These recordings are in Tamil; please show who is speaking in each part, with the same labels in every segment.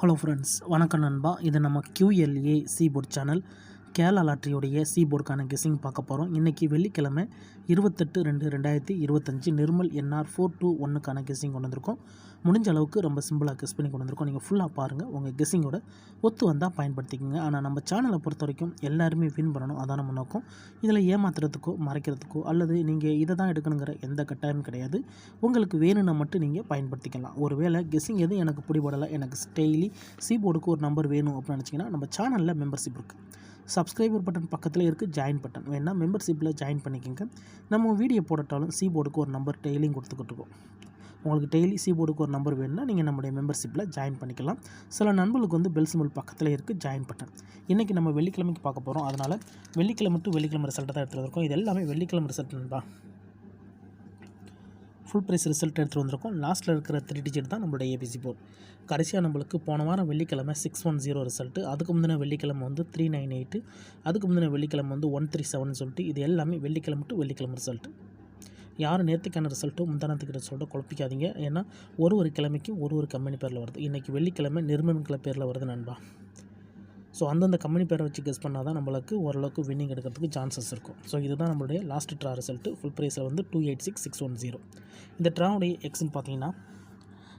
Speaker 1: ஹலோ ஃப்ரெண்ட்ஸ், வணக்கம் நண்பா. இது நம்ம QLA சீபோர்ட் சேனல். கேரளா லாட்டரியோடைய சீபோர்டுக்கான கெஸ்ஸிங் பார்க்க போகிறோம். இன்றைக்கி வெள்ளிக்கிழமை 28/2/2025 நிர்மல் NR 421க்கான கெஸ்ஸிங் கொண்டு வந்திருக்கோம். முடிஞ்ச அளவுக்கு ரொம்ப சிம்பிளாக கெஸ் பண்ணி கொண்டு வந்திருக்கோம். நீங்கள் ஃபுல்லாக பாருங்கள், உங்கள் கெஸ்ஸிங்கோட ஒத்து வந்தால் பயன்படுத்திக்கோங்க. ஆனால் நம்ம சேனலை பொறுத்த வரைக்கும் எல்லாருமே வின் பண்ணணும், அதான் நம்ம நோக்கம். இதில் ஏமாத்துறதுக்கோ மறைக்கிறதுக்கோ அல்லது நீங்கள் இதை தான் எடுக்கணுங்கிற எந்த கட்டாயமும் கிடையாது. உங்களுக்கு வேணும்னா மட்டும் நீங்கள் பயன்படுத்திக்கலாம். ஒருவேளை கெஸ்ஸிங் எதுவும் எனக்கு பிடிபடலை, எனக்கு டெய்லி சீபோர்டுக்கு ஒரு நம்பர் வேணும் அப்படின்னு நினச்சிங்கன்னா நம்ம சேனலில் மெம்பர்ஷிப் இருக்குது. சப்ஸ்கிரைபர் பட்டன் பக்கத்தில் இருக்குது ஜாயின் பட்டன், வேணால் மெம்பர்ஷிப்பில் ஜாயின் பண்ணிக்கோங்க. நம்ம வீடியோ போடட்டாலும் சீபோர்டுக்கு ஒரு நம்பர் டெய்லியும் கொடுத்துக்கிட்டு இருக்கோம். உங்களுக்கு டெய்லி சீபோர்டுக்கு ஒரு நம்பர் வேணும்னா நீங்கள் நம்முடைய மெம்பர்ஷிப்பில் ஜாயின் பண்ணிக்கலாம். சில நண்பர்களுக்கு பெல் சிம்பிள் பக்கத்தில் இருக்குது ஜாயின் பட்டன். இன்றைக்கி நம்ம வெள்ளிக்கிழமைக்கு பார்க்க போகிறோம். அதனால் வெள்ளிக்கிழமை டு வெள்ளிக்கிழமை ரிசல்ட்டை தான் எடுத்துகிட்டு இருக்கோம். இது எல்லாமே வெள்ளிக்கிழமை ரிசல்ட் நண்பா. ஃபுல் ப்ரைஸ் ரிசல்ட் எடுத்துகிட்டு வந்திருக்கோம். லாஸ்ட்டில் இருக்கிற 3 டிஜிட் தான் நம்மளுடைய ஏபிசி போர்டு. கடைசியாக நம்மளுக்கு போன வாரம் வெள்ளிக்கிழமை 610 ரிசல்ட்டு, அதுக்கு முந்தின வெள்ளிக்கிழமை 398, அதுக்கு முந்தின வெள்ளிக்கிழமை 137 சொல்லிட்டு இது எல்லாமே வெள்ளிக்கிழமை டு வெள்ளிக்கிழமை ரிசல்ட்டு. யாரும் நேற்றுக்கான ரிசல்ட்டும் முந்தானத்துக்கு ரிசல்ட்டோ குழப்பிக்காதீங்க. ஏன்னா ஒரு கிழமைக்கும் ஒரு கம்பெனி பேரில் வருது. இன்றைக்கி வெள்ளிக்கிழமை நிர்மல் பேரில் வருது நண்பா. ஸோ அந்தந்த கம்பெனி பேரை வச்சு கெஸ் பண்ணால் தான் நம்மளுக்கு ஓரளவுக்கு வின்னிங் எடுக்கிறதுக்கு சான்சஸ் இருக்கும். ஸோ இதுதான் நம்மளுடைய லாஸ்ட் ட்ரா ரிசல்ட்டு. ஃபுல் ப்ரைஸில் 286610. இந்த ட்ராவுடைய எக்ஸ்ன்னு பார்த்தீங்கன்னா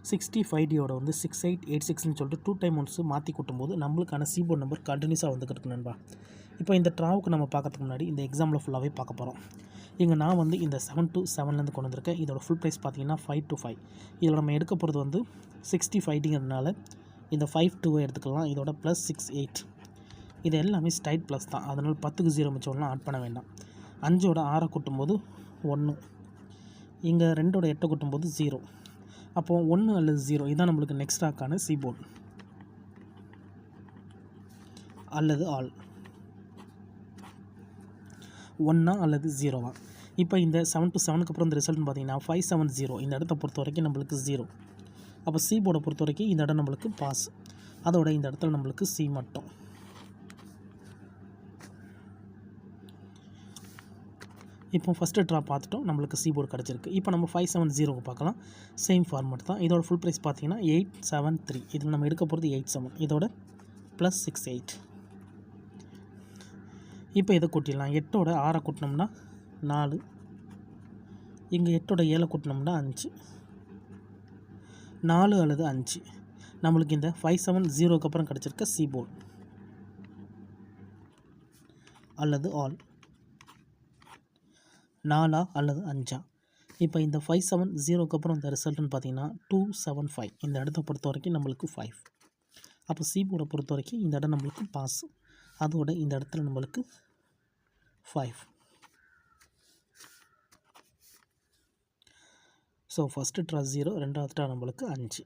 Speaker 1: 65Dயோட 6886ன்னு சொல்லிட்டு 2 டைம் ஒன்ஸ் மாற்றி கூட்டும்போது நம்மளுக்கான சீபோர்ட் நம்பர் கண்டினியூஸாக வந்துக்கிட்டு நண்பா. இப்போ இந்த ட்ராவுக்கு நம்ம பார்க்கறதுக்கு முன்னாடி இந்த எக்ஸாம்பிள் ஃபுல்லாகவே பார்க்க போகிறோம். இங்கே நான் இந்த 7 to 7லேருந்து கொண்டு வந்திருக்கேன். இதோட ஃபுல் ப்ரைஸ் பார்த்தீங்கன்னா 5 to 5. இதில் நம்ம எடுக்க போகிறது 65Dங்கிறதுனால இந்த 5 2 எடுத்துக்கலாம். இதோட +6 8 இது எல்லாமே ஸ்ட்ரைட் ப்ளஸ் தான். அதனால் 10க்கு 0 மிச்சம்லாம் ஆட் பண்ண வேண்டாம். 5ஓட 6 கூட்டும்போது 1, இங்கே 2ஓட 8 கூட்டும்போது 0. அப்போது 1 அல்லது 0 இதுதான் நம்மளுக்கு நெக்ஸ்ட் ஆக்கான சீபோர்ட் அல்லது ஆல் 1 அல்லது 0. இப்போ இந்த 7 to 7க்கு அப்புறம் இந்த ரிசல்ட்னு பார்த்தீங்கன்னா 570 இந்த இடத்த பொறுத்த வரைக்கும் நம்மளுக்கு 0. அப்போ சி போர்டை பொறுத்த வரைக்கும் இந்த இடம் நம்மளுக்கு பாஸ், அதோட இந்த இடத்துல நம்மளுக்கு சி மட்டும். இப்போ ஃபஸ்ட்டு ட்ரா பார்த்துட்டோம், நம்மளுக்கு சி போர்டு கிடச்சிருக்கு. இப்போ நம்ம 570க்கு பார்க்கலாம். சேம் ஃபார்மேட் தான். இதோட ஃபுல் ப்ரைஸ் பார்த்தீங்கன்னா 873. இதில் நம்ம எடுக்க போகிறது 87, இதோட +68. இப்போ இதை கூட்டிடலாம். 8ஓட 6 கூட்டினோம்னா 4, இங்கே 8ஓட 7 கூட்டினோம்னா 5, 4 அல்லது 5 நம்மளுக்கு இந்த 570க்கு அப்புறம் கிடச்சிருக்க சி போர்டு அல்லது ஆல் 4 அல்லது 5. இப்போ இந்த 570க்கு அப்புறம் இந்த ரிசல்ட்னு பார்த்தீங்கன்னா 275. இந்த இடத்த பொறுத்த வரைக்கும் நம்மளுக்கு 5. அப்போ சி போர்டை பொறுத்த வரைக்கும் இந்த இடம் நம்மளுக்கு பாஸ், அதோட இந்த இடத்துல நம்மளுக்கு 5. ஸோ ஃபஸ்ட்டு ட்ரா 0, ரெண்டாவது ட்ரா நம்மளுக்கு 5.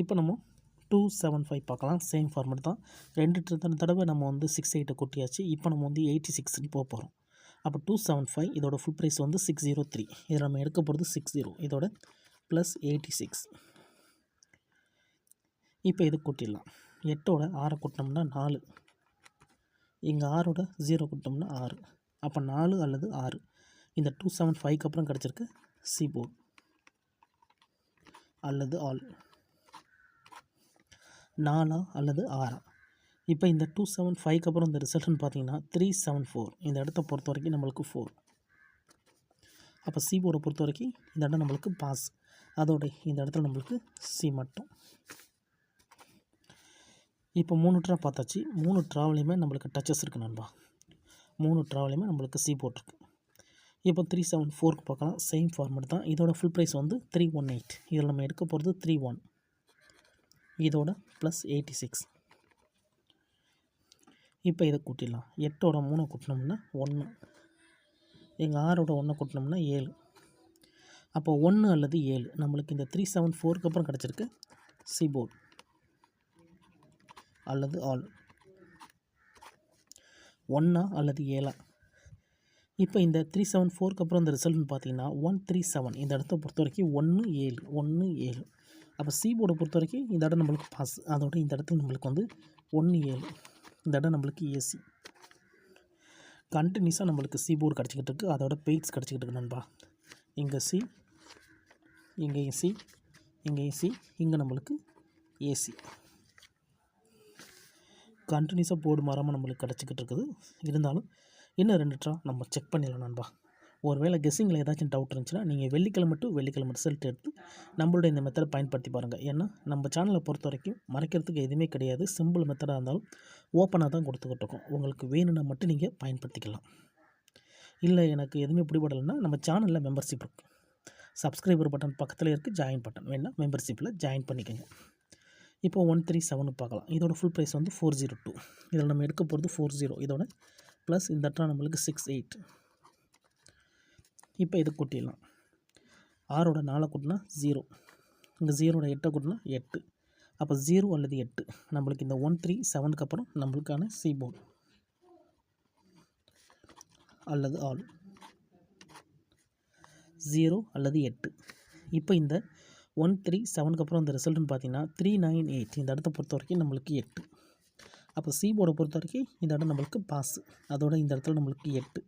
Speaker 1: இப்போ நம்ம 275 பார்க்கலாம். சேம் ஃபார்மேட் தான். 2 தடவை நம்ம 68 கூட்டியாச்சு. இப்போ நம்ம 86ன்னு போக போகிறோம். அப்போ 275 இதோட ஃபுல் ப்ரைஸ் 603. இதில் நம்ம எடுக்க போகிறது 60, இதோட +86. இப்போ இது கூட்டிடலாம். 8ஓட 6 கூட்டினோம்னா 4, இங்கே 6ஓட 0 கூட்டினோம்னா 6. அப்போ 4 அல்லது 6 இந்த 275க்கு அப்புறம் கிடச்சிருக்கு சி போர்டு அல்லது ஆல் 4 அல்லது 6. இப்போ இந்த 275க்கு அப்புறம் இந்த ரிசல்ட்னு பார்த்தீங்கன்னா 374. இந்த இடத்த பொறுத்த வரைக்கும் நம்மளுக்கு 4. அப்போ சி போர்டை பொறுத்த வரைக்கும் இந்த இடம் நம்மளுக்கு பாஸ், அதோட இந்த இடத்துல நம்மளுக்கு சி மட்டும். இப்போ 3 ட்ரா பார்த்தாச்சு. 3 ட்ராவிலையுமே நம்மளுக்கு டச்சஸ் இருக்குது நண்பா. 3 ட்ராவிலையுமே நம்மளுக்கு சி போர்ட் இருக்குது. இப்போ 374க்கு பார்க்கலாம். சேம் ஃபார்மேட் தான். இதோட ஃபுல் ப்ரைஸ் 318. இதில் நம்ம எடுக்க போகிறது 31, இதோட +86. இப்போ இதை கூட்டிடலாம். 8ஓட 3 கூட்டினோம்னா 1, எங்கள் 6ஓட 1 கூட்டினோம்னா 7. அப்போ 1 அல்லது 7 நம்மளுக்கு இந்த 374க்கு அப்புறம் கிடச்சிருக்கு சி போர்டு அல்லது ஆல் 1 அல்லது 7. இப்போ இந்த 374க்கு அப்புறம் இந்த ரிசல்ட்னு பார்த்தீங்கன்னா 137. இந்த இடத்த பொறுத்த வரைக்கும் 1 7. அப்போ சி போர்டை பொறுத்த வரைக்கும் இந்த இடம் நம்மளுக்கு பாஸ், அதோட இந்த இடத்துல நம்மளுக்கு 1 7. இந்த இடம் நம்மளுக்கு ஏசி. கண்டினியூஸாக நம்மளுக்கு சி போர்டு கிடச்சிக்கிட்டு இருக்குது, அதோட பெயிட்ஸ் கிடச்சிக்கிட்டு இருக்கு நண்பா. இங்கே சி, இங்கேயும் சி, இங்கேயும் சி, இங்கே நம்மளுக்கு ஏசி. கண்டினியூஸாக போர்டு மாறாமல் நம்மளுக்கு கிடச்சிக்கிட்டு இருக்குது. இருந்தாலும் இன்னும் 2 ட்ரா நம்ம செக் பண்ணிடலாம் நண்பா. ஒருவேளை கெஸ்ஸிங்கில் ஏதாச்சும் டவுட் இருந்துச்சுன்னா நீங்கள் வெள்ளிக்கிழமை டு வெள்ளிக்கிழமை ரிசல்ட் எடுத்து நம்மளோட இந்த மெத்தடை பயன்படுத்தி பாருங்கள். ஏன்னா நம்ம சேனலை பொறுத்த வரைக்கும் மறைக்கிறதுக்கு எதுவுமே கிடையாது. சிம்பிள் மெத்தடாக இருந்தாலும் ஓப்பனாக தான் கொடுத்துக்கிட்டு இருக்கோம். உங்களுக்கு வேணும்னா மட்டும் நீங்கள் பயன்படுத்திக்கலாம். இல்லை எனக்கு எதுவுமே பிடிபடலைன்னா நம்ம சேனலில் மெம்பர்ஷிப் இருக்குது. சப்ஸ்கிரைபர் பட்டன் பக்கத்தில் இருக்குது, ஜாயின் பட்டன் வேணால் மெம்பர்ஷிப்பில் ஜாயின் பண்ணிக்கோங்க. இப்போ 137 பார்க்கலாம். இதோட ஃபுல் ப்ரைஸ் வந்து 402. இதில் நம்ம எடுக்க போகிறது 40. இதோட ப்ளஸ் இந்த ட்ரா நம்மளுக்கு 68. இப்போ இது கூட்டிடலாம். 6ஓட 4 கூட்டினா 0, இங்கே 0ஓட 8 கூட்டினா 8. அப்போ 0 அல்லது 8 நம்மளுக்கு இந்த 137க்கு அப்புறம் நம்மளுக்கான சி போர்டு அல்லது ஆல் 0 அல்லது 8. இப்போ இந்த 137க்கு அப்புறம் இந்த ரிசல்ட்டுன்னு பார்த்தீங்கன்னா 398. இந்த இடத்த பொறுத்த வரைக்கும் நம்மளுக்கு 8. அப்போ சி போர்டை பொறுத்த வரைக்கும் இந்த இடம் நம்மளுக்கு பாஸ். அதோட இந்த இடத்துல நம்மளுக்கு 8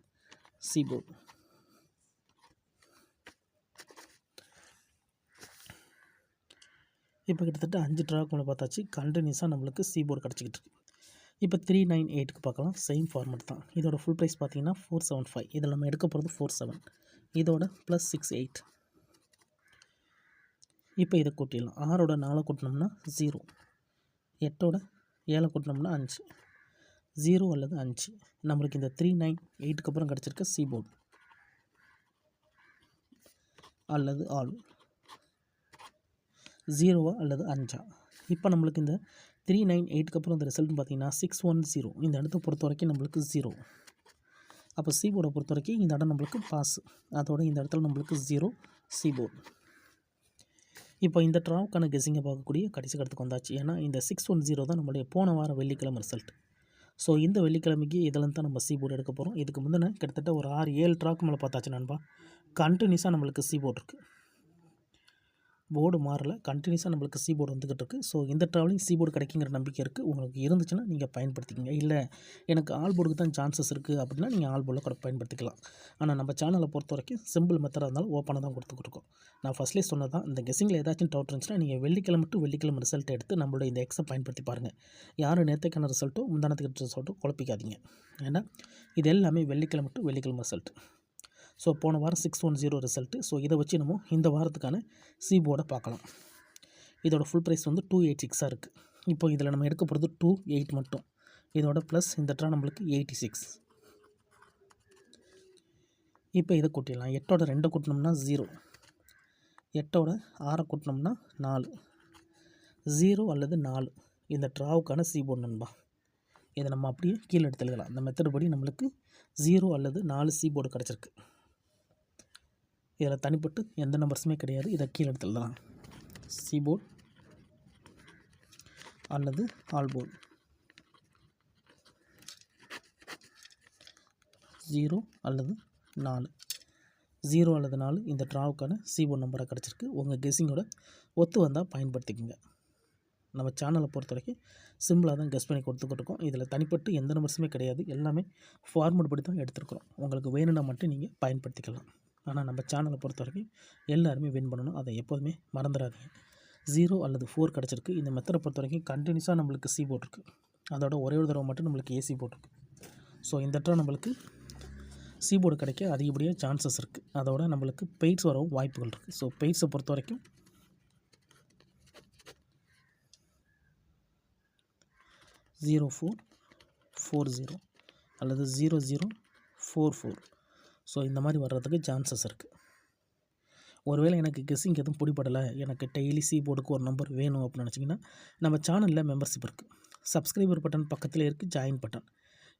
Speaker 1: சி போர்டு. இப்போ கிட்டத்தட்ட 5 ட்ராக்கு மேலே பார்த்தாச்சு. கண்டினியூஸாக நம்மளுக்கு சி போர்டு கிடச்சிக்கிட்டு இருக்கு. இப்போ 398க்கு பார்க்கலாம். சேம் ஃபார்மெட் தான். இதோட ஃபுல் ப்ரைஸ் பார்த்தீங்கன்னா 475. இதில் நம்ம எடுக்க போகிறது 47. இதோட ப்ளஸ் 68. இப்போ இதை கூட்டிடலாம். 6ஓட 4 கூட்டினோம்னா 0, 8ஓட 7 கூட்டினோம்னா 5. 0 அல்லது 5 நம்மளுக்கு இந்த 398க்கு அப்புறம் கிடச்சிருக்க சி போர்டு அல்லது ஆல் 0 அல்லது 5. இப்போ நம்மளுக்கு இந்த 398க்கு அப்புறம் இந்த ரிசல்ட்னு பார்த்தீங்கன்னா 610. இந்த இடத்த பொறுத்த வரைக்கும் நம்மளுக்கு 0. அப்போ சி போர்டை பொறுத்த வரைக்கும் இந்த இடம் நம்மளுக்கு பாஸ். அதோட இந்த இடத்துல நம்மளுக்கு 0 சி போர்டு. இப்போ இந்த ட்ராவுக்கான கெஸ்ஸிங்கை பார்க்கக்கூடிய கடைசி கடத்துக்கு வந்தாச்சு. ஏன்னா இந்த 610 தான் நம்மளுடைய போன வாரம் வெள்ளிக்கிழமை ரிசல்ட். ஸோ இந்த வெள்ளிக்கிழமைக்கு இதில் தான் நம்ம சி போர்டு எடுக்க போகிறோம். இதுக்கு முந்தின கிட்டத்தட்ட ஒரு 6-7 ட்ராக்கு மேலே பார்த்தாச்சு நண்பா. கண்டினியூஸாக நம்மளுக்கு சி போர்டு இருக்குது. போர்டு மாறல, கண்டினியூஸாக நம்மளுக்கு சி போர்டு வந்துக்கிட்டு இருக்குது. ஸோ இந்த ட்ராவலிங் சி போர்டு கிடைக்குங்கிற நம்பிக்கை இருக்குது. உங்களுக்கு இருந்துச்சுன்னா நீங்கள் பயன்படுத்திக்கங்க. இல்லை எனக்கு ஆல் போர்டுக்கு தான் சான்சஸ் இருக்குது அப்படின்னா நீங்கள் ஆல் போர்டில் கூட பயன்படுத்திக்கலாம். ஆனால் நம்ம சேனலை பொறுத்த வரைக்கும் சிம்பிள் மெத்தடாக இருந்தாலும் ஓப்பனாக தான் கொடுத்துக்கிட்டு இருக்கோம். நான் ஃபஸ்ட்லேயே சொன்னதான், இந்த கெஸ்ஸிங்கில் ஏதாச்சும் டவுட் இருந்துச்சுன்னா நீங்கள் வெள்ளிக்கிழமை டு வெள்ளிக்கிழமை ரிசல்ட் எடுத்து நம்மளோட இந்த எக்ஸை பயன்படுத்தி பாருங்கள். யாரும் நேற்றுக்கான ரிசல்ட்டோ முந்தானத்துக்கு ரிசல்ட்டோ குழப்பிக்காதீங்க. ஏன்னா இது எல்லாமே வெள்ளிக்கிழமை டு வெள்ளிக்கிழமை ரிசல்ட். ஸோ போன வாரம் 610 ரிசல்ட்டு. ஸோ இதை வச்சு நம்ம இந்த வாரத்துக்கான சி போர்டை பார்க்கலாம். இதோட ஃபுல் ப்ரைஸ் வந்து 286 இருக்குது. இப்போ இதில் நம்ம எடுக்க போகிறது 28 மட்டும். இதோட ப்ளஸ் இந்த ட்ரா நம்மளுக்கு 86. இப்போ இதை கூட்டிடலாம். 8ஓட 2 கூட்டினோம்னா 0, 8ஓட 6 கூட்டினோம்னா 4. 0 அல்லது 4 இந்த ட்ராவுக்கான சி போர்டு நண்பா. இதை நம்ம அப்படியே கீழே எடுத்து எழுதலாம். அந்த மெத்தட் படி நம்மளுக்கு 0 அல்லது 4 சி போர்டு கிடச்சிருக்கு. இதில் தனிப்பட்டு எந்த நம்பர்ஸுமே கிடையாது. இதை கீழே எடுத்து எழுதலாம். சி போர்டு அல்லது ஆல் போர்டு 0 அல்லது 4. 0 அல்லது 4 இந்த ட்ராவுக்கான சி போர்டு நம்பராக கிடச்சிருக்கு. உங்கள் கெஸ்ஸிங்கோட ஒத்து வந்தால் பயன்படுத்திக்கோங்க. நம்ம சேனலை பொறுத்த வரைக்கும் சிம்பிளாக தான் கெஸ் பண்ணி கொடுத்துக்கிட்டு இருக்கோம். இதில் தனிப்பட்டு எந்த நம்பர்ஸுமே கிடையாது. எல்லாமே ஃபார்மட் படி தான் எடுத்துருக்குறோம். உங்களுக்கு வேணும்னா மட்டும் நீங்கள் பயன்படுத்திக்கலாம். ஆனால் நம்ம சேனலை பொறுத்த வரைக்கும் எல்லாருமே வின் பண்ணணும். அதை எப்போதுமே மறந்துடாதீங்க. 0 அல்லது 4 கிடச்சிருக்கு. இந்த மெத்தடை பொறுத்த வரைக்கும் கண்டினியூஸாக நம்மளுக்கு சி போர்டு அதோட ஒரே ஒரு தடவை மட்டும் நம்மளுக்கு ஏசி போர்டு. ஸோ இந்த ட்ரா நம்மளுக்கு சி போர்டு கிடைக்க அதிகப்படியாக சான்சஸ் இருக்குது. அதோட நம்மளுக்கு பெய்ட்ஸ் வரவும் வாய்ப்புகள் இருக்குது. ஸோ பெய்ட்ஸை பொறுத்த வரைக்கும் 0440 அல்லது 0044. ஸோ இந்த மாதிரி வர்றதுக்கு சான்சஸ் இருக்குது. ஒருவேளை எனக்கு கெஸ்ஸிங் எதுவும் பிடிபடலை, எனக்கு டெய்லி சி போர்டுக்கு ஒரு நம்பர் வேணும் அப்படின்னு நினச்சிங்கன்னா நம்ம சேனலில் மெம்பர்ஷிப் இருக்குது. சப்ஸ்கிரைபர் பட்டன் பக்கத்தில் இருக்குது, ஜாயின் பட்டன்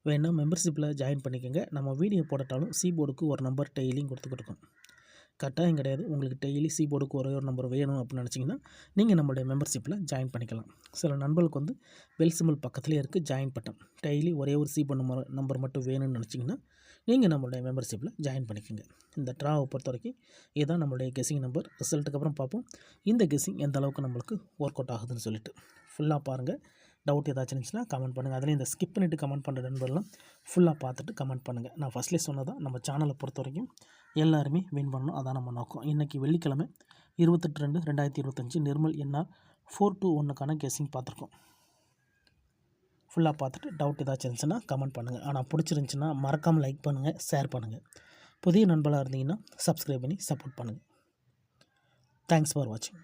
Speaker 1: வேணால் மெம்பர்ஷிப்பில் ஜாயின் பண்ணிக்கோங்க. நம்ம வீடியோ போடட்டாலும் சி போர்டுக்கு ஒரு நம்பர் டெய்லியும் கொடுத்துக்கிட்டு இருக்கோம். கட்டாயம் கிடையாது. உங்களுக்கு டெய்லி சி போர்டுக்கு ஒரே ஒரு நம்பர் வேணும் அப்படின்னு நினச்சிங்கன்னா நீங்கள் நம்மளுடைய மெம்பர்ஷிப்பில் ஜாயின் பண்ணிக்கலாம். சில நண்பர்களுக்கு வந்து பெல் சிம்பிள் பக்கத்துலேயே இருக்குது, ஜாயின் பட்டன். டெய்லி ஒரே ஒரு சி போர்டு நம்பர் மட்டும் வேணும்னு நினச்சிங்கன்னா நீங்கள் நம்மளுடைய மெம்பர்ஷிப்பில் ஜாயின் பண்ணிக்கோங்க. இந்த ட்ராவை பொறுத்த வரைக்கும் இதுதான் நம்மளுடைய கெஸ்ஸிங் நம்பர். ரிசல்ட்டுக்கு அப்புறம் பார்ப்போம் இந்த கெஸ்ஸிங் எந்த அளவுக்கு நம்மளுக்கு ஒர்க் அவுட் ஆகுதுன்னு சொல்லிட்டு. ஃபுல்லாக பாருங்கள். டவுட் ஏதாச்சும் இருந்துச்சுன்னா கமெண்ட் பண்ணுங்கள். அதில் இந்த ஸ்கிப் பண்ணிவிட்டு கமெண்ட் பண்ணுற நண்பர்லாம் ஃபுல்லாக பார்த்துட்டு கமெண்ட் பண்ணுங்கள். நான் ஃபஸ்ட்லேயே சொன்னதான், நம்ம சேனலை பொறுத்த வரைக்கும் எல்லாருமே வின் பண்ணணும். அதான் நம்ம நோக்கம். இன்றைக்கி வெள்ளிக்கிழமை 28/2/2025 நிர்மல் என்ஆர் 4-1க்கான கெஸ்ஸிங் பார்த்துருக்கோம். ஃபுல்லாக பார்த்துட்டு டவுட் ஏதாச்சும் இருந்துச்சுன்னா கமெண்ட் பண்ணுங்கள். ஆனால் பிடிச்சிருந்துச்சின்னா மறக்காமல் லைக் பண்ணுங்கள், ஷேர் பண்ணுங்கள். புதிய நண்பர்களாக இருந்தீங்கன்னா சப்ஸ்கிரைப் பண்ணி சப்போர்ட் பண்ணுங்கள். தேங்க்ஸ் ஃபார் வாட்சிங்.